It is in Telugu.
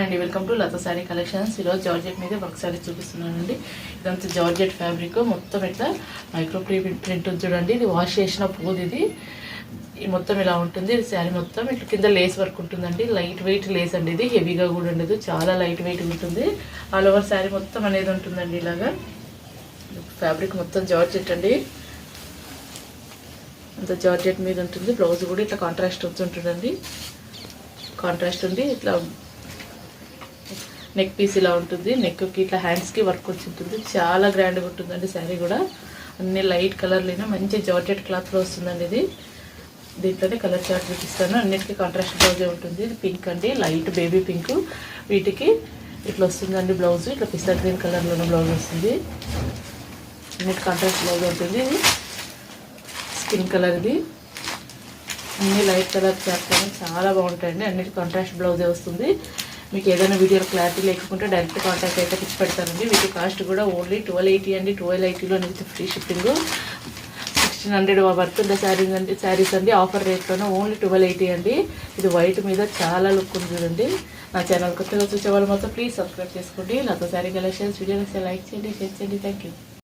అండి welcome to Latha saree collections. ఈరోజు జార్జెట్ మీద వర్క్ శారీ చూపిస్తున్నానండి. ఇదంతా జార్జెట్ ఫ్యాబ్రిక్ మొత్తం ఇట్లా మైక్రో ప్రింట్ చూడండి. ఇది వాష్ చేసిన పోదు. ఇది మొత్తం ఇలా ఉంటుంది. ఇది శారీ మొత్తం ఇట్లా కింద లేస్ వర్క్ ఉంటుందండి. లైట్ వెయిట్ లేస్ అండి. ఇది హెవీగా కూడా ఉండదు, చాలా లైట్ వెయిట్ ఉంటుంది. ఆల్ ఓవర్ శారీ మొత్తం అనేది ఉంటుందండి. ఇలాగా ఫ్యాబ్రిక్ మొత్తం జార్జెట్ అండి. అంత జార్జెట్ మీద ఉంటుంది. బ్లౌజ్ కూడా ఇట్లా కాంట్రాస్ట్ ఉంటుందండి. కాంట్రాస్ట్ ఉంది. ఇట్లా నెక్ పీస్ ఇలా ఉంటుంది. నెక్కి ఇట్లా హ్యాండ్స్కి వర్క్ వచ్చి ఉంటుంది. చాలా గ్రాండ్గా ఉంటుందండి శారీ కూడా. అన్ని లైట్ కలర్లైనా మంచి జార్జెట్ క్లాత్లో వస్తుందండి. ఇది దీంట్లోనే కలర్ చార్ట్ చూపిస్తాను. అన్నిటికీ కాంట్రాస్ట్ బ్లౌజే ఉంటుంది. ఇది పింక్ అండి, లైట్ బేబీ పింక్. వీటికి ఇట్లా వస్తుందండి బ్లౌజ్. ఇట్లా పిస్తా గ్రీన్ కలర్లోనే బ్లౌజ్ వస్తుంది. అన్నిటి కాంట్రాస్ట్ బ్లౌజ్ ఉంటుంది. ఇది స్కిన్ కలర్. ఇది అన్ని లైట్ కలర్ చార్ట్ చాలా బాగుంటాయండి. అన్నిటి కాంట్రాస్ట్ బ్లౌజే వస్తుంది. మీకు ఏదైనా వీడియోలో క్లారిటీ లేకుంటే డైరెక్ట్ కాంటాక్ట్ అయితే పిచ్చి పెడతానండి. వీటి కాస్ట్ కూడా ఓన్లీ 1280 అండి. 1280లో విత్ ఫ్రీ షిప్పింగ్. 1600 వర్త్ ఉన్న శారీస్ అండి. ఆఫర్ రేట్లోనే ఓన్లీ 1280 అండి. ఇది వైట్ మీద చాలా లుక్ ఉంది చూడండి. నా ఛానల్ కొత్తగా చూసే వాళ్ళు మాత్రం ప్లీజ్ సబ్స్క్రైబ్ చేసుకోండి. నాతో శారీ కలెక్షన్స్ వీడియోస్ లైక్ చేయండి, షేర్ చేయండి. Thank you.